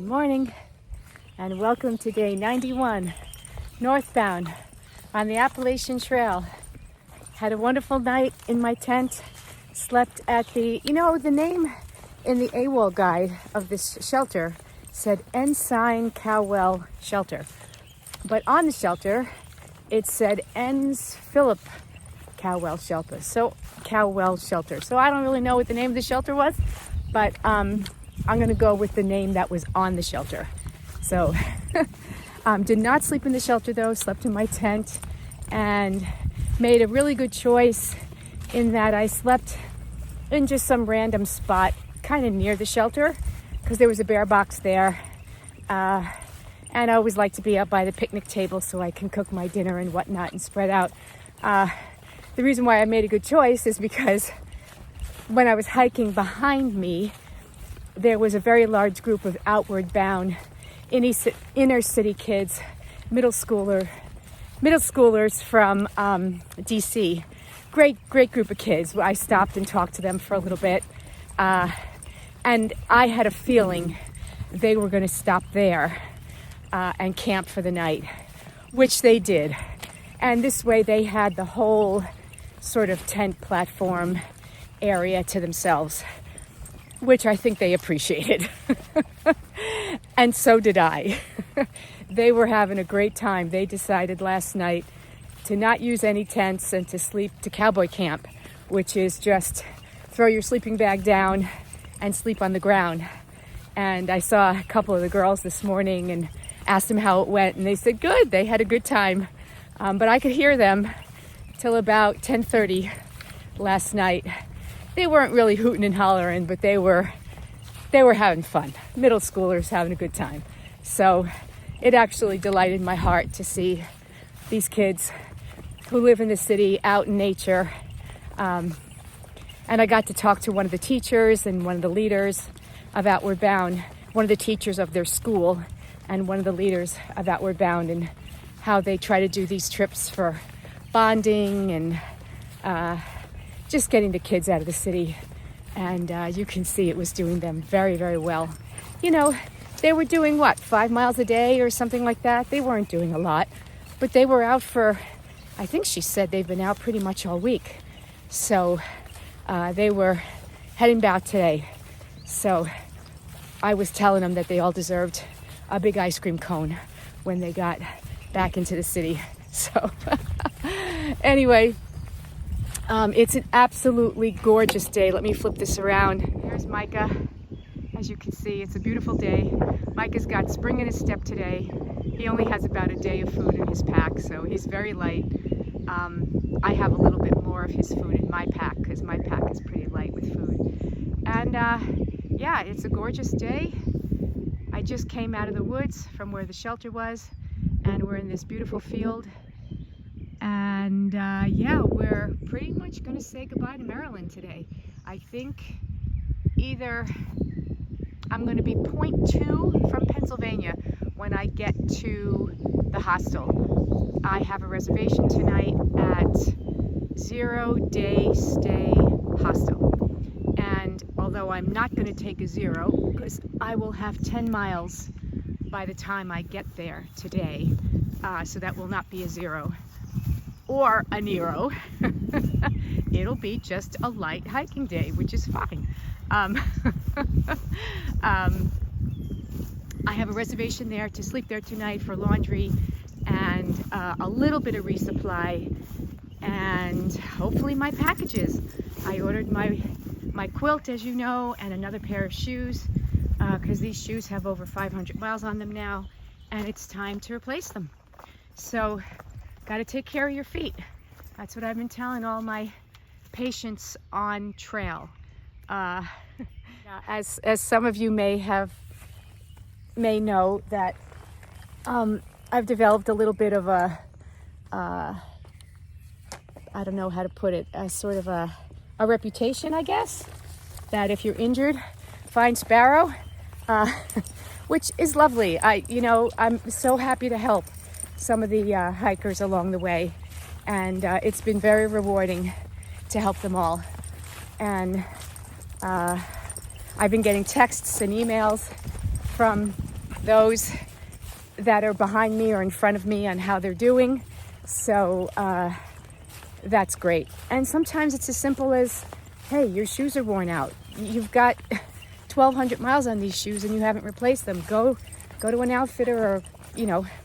morning and welcome to day 91 northbound on the Appalachian Trail. Had a wonderful night in my tent, slept at the name in the AWOL guide of this shelter said Ensign Cowall shelter, but on the shelter it said Philip Cowall shelter. So I don't really know what the name of the shelter was, but I'm going to go with the name that was on the shelter. So did not sleep in the shelter though, slept in my tent and made a really good choice in that I slept in just some random spot kind of near the shelter because there was a bear box there. And I always like to be up by the picnic table so I can cook my dinner and whatnot and spread out. The reason why I made a good choice is because when I was hiking behind me, there was a very large group of outward bound inner city kids, middle schoolers from DC. Great group of kids. I stopped and talked to them for a little bit. And I had a feeling they were going to stop there and camp for the night, which they did. And this way they had the whole sort of tent platform area to themselves, which I think they appreciated. And so did I. They were having a great time. They decided last night to not use any tents and to sleep to cowboy camp, which is just throw your sleeping bag down and sleep on the ground. And I saw a couple of the girls this morning and asked them how it went, and they said good. They had a good time. But I could hear them till about 10:30 last night. They weren't really hooting and hollering, but they were having fun. Middle schoolers having a good time. So it actually delighted my heart to see these kids who live in the city out in nature. And I got to talk to one of the teachers and one of the leaders of Outward Bound, one of the teachers of their school and one of the leaders of Outward Bound, and how they try to do these trips for bonding and just getting the kids out of the city. And you can see it was doing them very, very well. They were doing 5 miles a day or something like that. They weren't doing a lot, but they were out for, I think she said they've been out pretty much all week. So they were heading back today. So I was telling them that they all deserved a big ice cream cone when they got back into the city. So anyway, it's an absolutely gorgeous day. Let me flip this around. Here's Micah. As you can see, it's a beautiful day. Micah's got spring in his step today. He only has about a day of food in his pack, so he's very light. I have a little bit more of his food in my pack because my pack is pretty light with food. And yeah, it's a gorgeous day. I just came out of the woods from where the shelter was, and we're in this beautiful field. And yeah, we're pretty much going to say goodbye to Maryland today. I think either I'm going to be 0.2 from Pennsylvania when I get to the hostel. I have a reservation tonight at 0 Day Stay Hostel. And although I'm not going to take a 0 because I will have 10 miles by the time I get there today, so that will not be a 0 or a Nero. It'll be just a light hiking day, which is fine. I have a reservation there to sleep there tonight for laundry and a little bit of resupply and hopefully my packages. I ordered my quilt, as you know, and another pair of shoes because these shoes have over 500 miles on them now, and it's time to replace them. So got to take care of your feet. That's what I've been telling all my patients on trail. As some of you may know that I've developed a little bit of a I don't know how to put it, a sort of a reputation, I guess, that if you're injured, find Sparrow, which is lovely. I'm so happy to help some of the hikers along the way, and it's been very rewarding to help them all. And I've been getting texts and emails from those that are behind me or in front of me on how they're doing. So that's great. And sometimes it's as simple as, hey, your shoes are worn out. You've got 1,200 miles on these shoes and you haven't replaced them. Go to an outfitter, or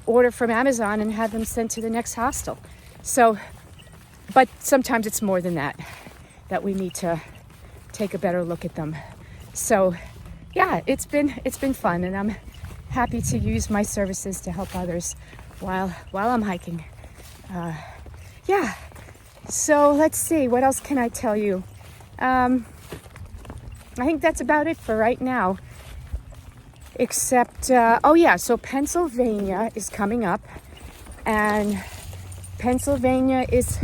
order from Amazon and have them sent to the next hostel. So, but sometimes it's more than that we need to take a better look at them. So yeah, it's been fun, and I'm happy to use my services to help others while I'm hiking. Yeah, so let's see, what else can I tell you? I think that's about it for right now, except so Pennsylvania is coming up, and Pennsylvania is,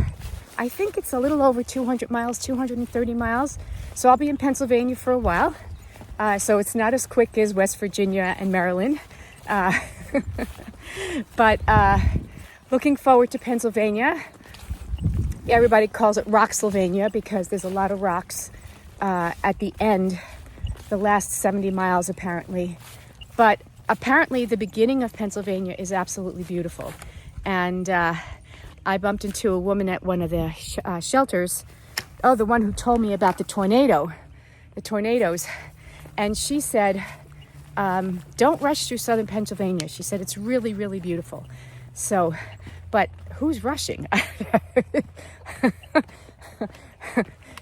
I think it's a little over 200 miles, 230 miles. So I'll be in Pennsylvania for a while. So it's not as quick as West Virginia and Maryland. But looking forward to Pennsylvania. Everybody calls it Rocksylvania because there's a lot of rocks at the end, the last 70 miles apparently. But apparently the beginning of Pennsylvania is absolutely beautiful. And I bumped into a woman at one of the shelters. Oh, the one who told me about the tornadoes. And she said, don't rush through southern Pennsylvania. She said, it's really, really beautiful. So, but who's rushing?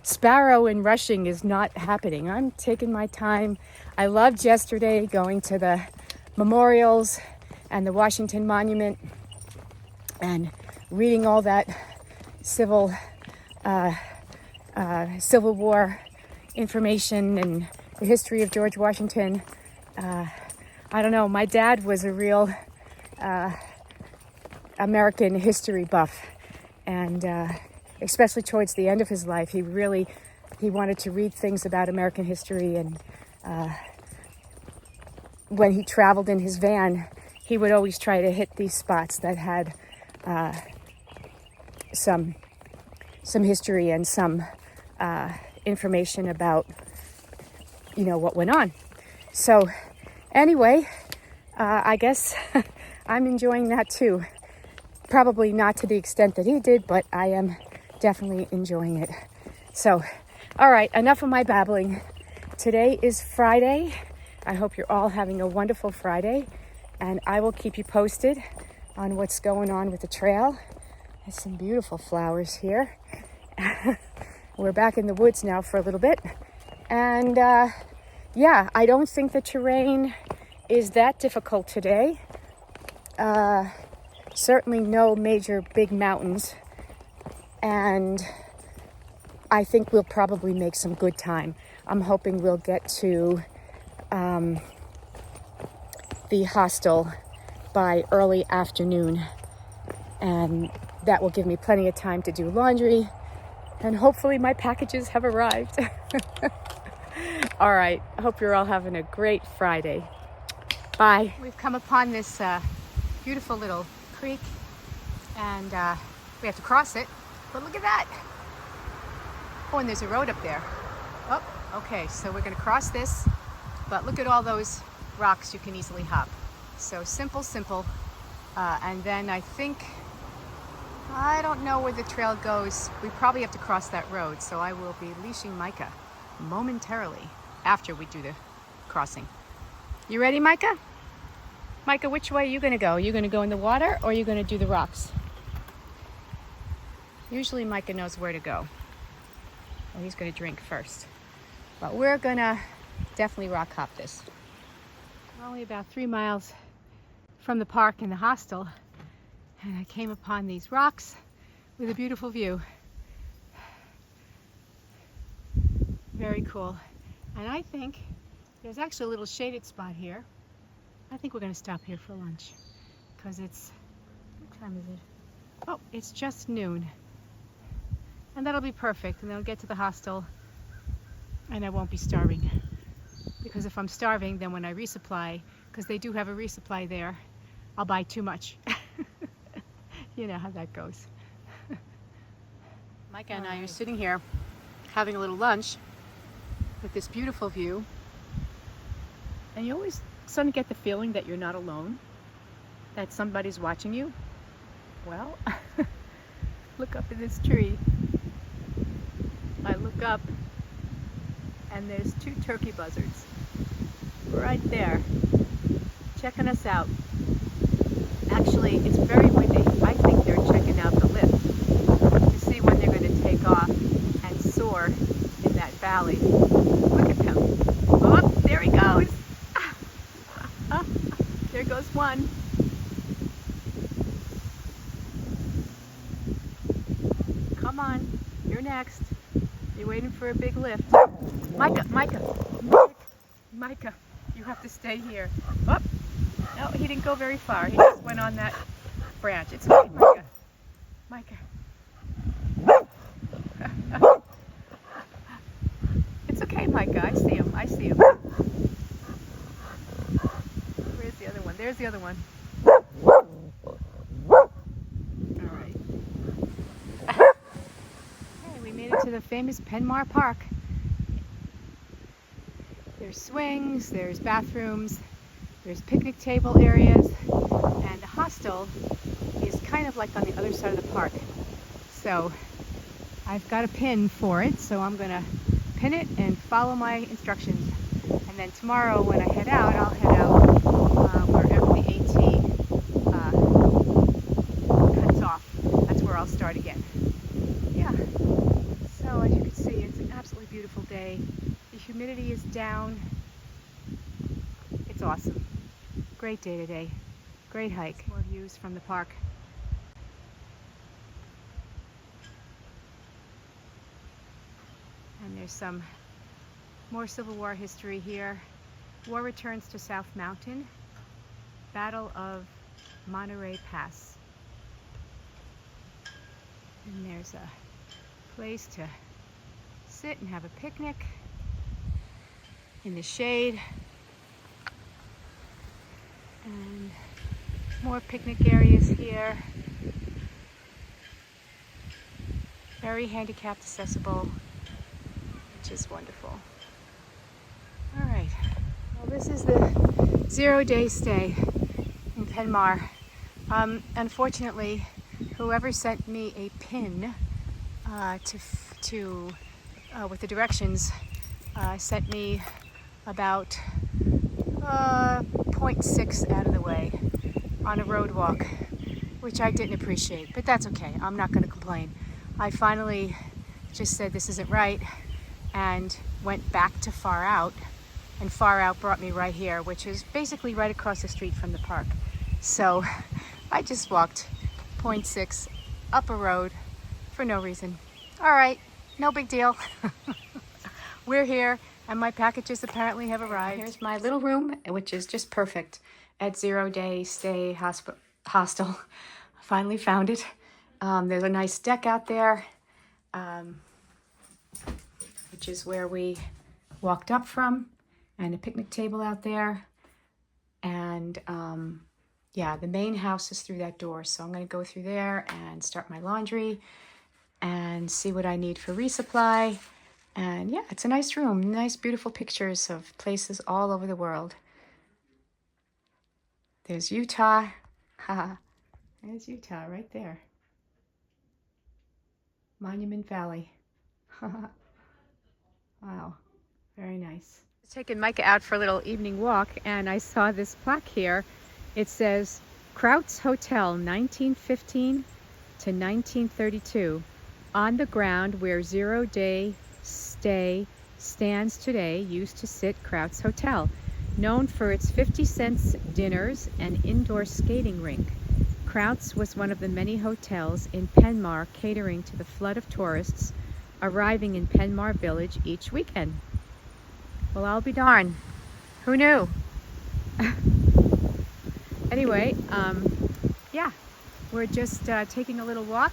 Sparrow and rushing is not happening. I'm taking my time. I loved yesterday going to the memorials and the Washington Monument and reading all that Civil War information and the history of George Washington. I don't know, my dad was a real American history buff, and especially towards the end of his life, he wanted to read things about American history, and when he traveled in his van, he would always try to hit these spots that had some history and some information about, what went on. So anyway, I guess I'm enjoying that too. Probably not to the extent that he did, but I am definitely enjoying it. So, all right, enough of my babbling. Today is Friday. I hope you're all having a wonderful Friday, and I will keep you posted on what's going on with the trail. There's some beautiful flowers here. We're back in the woods now for a little bit. And I don't think the terrain is that difficult today. Certainly no major big mountains. And I think we'll probably make some good time. I'm hoping we'll get to the hostel by early afternoon. And that will give me plenty of time to do laundry. And hopefully my packages have arrived. All right, I hope you're all having a great Friday. Bye. We've come upon this beautiful little creek, and we have to cross it, but look at that. Oh, and there's a road up there. Oh, okay, so we're gonna cross this, but look at all those rocks you can easily hop. So simple, and then I don't know where the trail goes. We probably have to cross that road, so I will be leashing Micah momentarily after we do the crossing. You ready, Micah? Micah, which way are you gonna go? Are you gonna go in the water, or are you gonna do the rocks? Usually Micah knows where to go. Well, he's gonna drink first. But we're gonna definitely rock hop this. We're only about 3 miles from the park and the hostel, and I came upon these rocks with a beautiful view. Very cool. And I think there's actually a little shaded spot here. I think we're going to stop here for lunch because what time is it? Oh, it's just noon. And that'll be perfect. And then we'll get to the hostel and I won't be starving. Because if I'm starving, then when I resupply, because they do have a resupply there, I'll buy too much. You know how that goes. Micah and I are sitting here having a little lunch with this beautiful view. And you always sort of get the feeling that you're not alone, that somebody's watching you. Well, look up in this tree. I look up and there's 2 turkey buzzards right there checking us out. Actually, it's very windy. I think they're checking out the lift to see when they're going to take off and soar in that valley. Look at them. Oh, there he goes. There goes one. Come on, you're next. You're waiting for a big lift. Micah, you have to stay here. Oh, no, he didn't go very far. He just went on that branch. It's okay, Micah. It's okay, Micah. I see him. Where's the other one? There's the other one. All right. Hey, we made it to the famous Penmar Park. There's swings, there's bathrooms, there's picnic table areas, and the hostel is kind of like on the other side of the park. So I've got a pin for it, so I'm gonna pin it and follow my instructions. And then tomorrow when I head out, I'll head out wherever the AT cuts off. That's where I'll start again. Yeah, so as you can see, it's an absolutely beautiful day. The humidity is down. It's awesome. Great day today. Great hike. More views from the park. And there's some more Civil War history here. War returns to South Mountain. Battle of Monterey Pass. And there's a place to sit and have a picnic in the shade. And more picnic areas here. Very handicapped accessible, which is wonderful. All right, well, this is the 0-day stay in Penmar. Unfortunately, whoever sent me a pin with the directions sent me about 0.6 out of the way on a road walk, which I didn't appreciate, but that's okay. I'm not going to complain. I finally just said this isn't right and went back to Far Out, and Far Out brought me right here, which is basically right across the street from the park. So I just walked 0.6 up a road for no reason. All right, no big deal. We're here, and my packages apparently have arrived. Here's my little room, which is just perfect at 0-day stay hostel. I finally found it. There's a nice deck out there, which is where we walked up from, and a picnic table out there. And yeah, the main house is through that door. So I'm going to go through there and start my laundry and see what I need for resupply. And yeah, it's a nice room. Nice, beautiful pictures of places all over the world. There's Utah. Haha. There's Utah right there. Monument Valley. Wow, very nice. I was taking Micah out for a little evening walk, and I saw this plaque here. It says, Krauts Hotel, 1915 to 1932. On the ground where 0-day stay stands today used to sit Krauts Hotel, known for its 50-cent dinners and indoor skating rink. Krauts was one of the many hotels in Penmar catering to the flood of tourists arriving in Penmar Village each weekend. Well, I'll be darned. Who knew? Anyway, yeah, we're just taking a little walk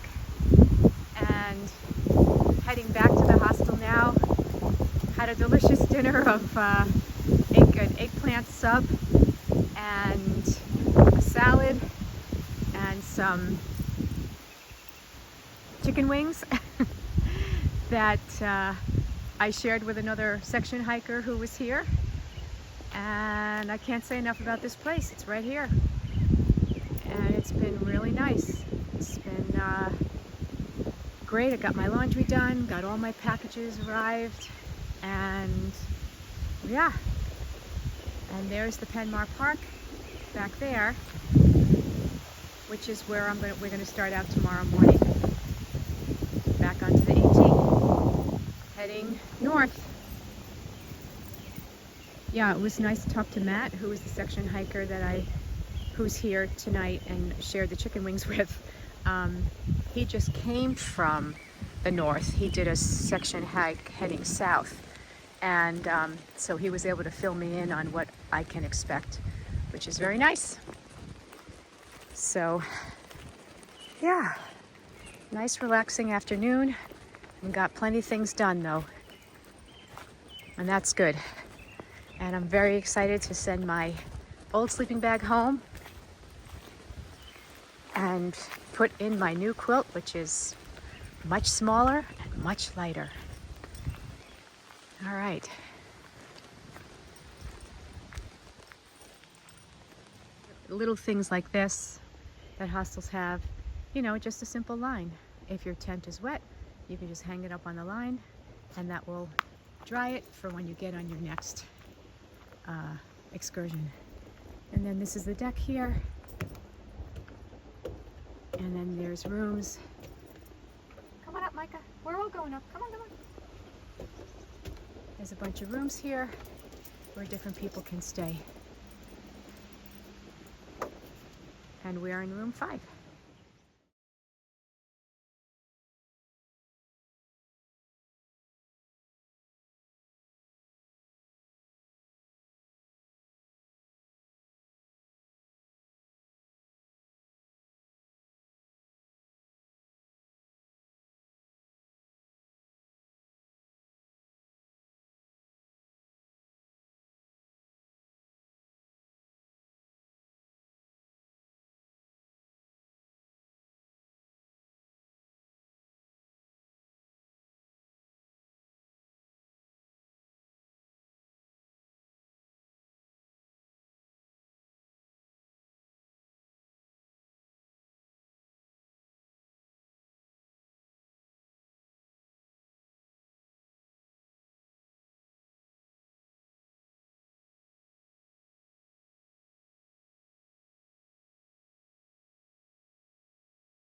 and heading back to the hostel now. Had a delicious dinner of an eggplant sub and a salad and some chicken wings that I shared with another section hiker who was here. And I can't say enough about this place. It's right here. And it's been really nice. It's been great. I got my laundry done, got all my packages arrived, and yeah. And there's the Penmar Park back there, which is where we're gonna start out tomorrow morning. Back onto the AT, heading north. Yeah, it was nice to talk to Matt, who is the section hiker who's here tonight and shared the chicken wings with. He just came from the north. He did a section hike heading south, and so he was able to fill me in on what I can expect, which is very nice. So yeah, nice relaxing afternoon, and got plenty of things done though, and that's good. And I'm very excited to send my old sleeping bag home and put in my new quilt, which is much smaller and much lighter. All right. Little things like this that hostels have, you know, just a simple line. If your tent is wet, you can just hang it up on the line, and that will dry it for when you get on your next excursion. And then this is the deck here, and then there's rooms. Come on up, Micah. We're all going up. Come on, come on. There's a bunch of rooms here where different people can stay. And we're in room 5.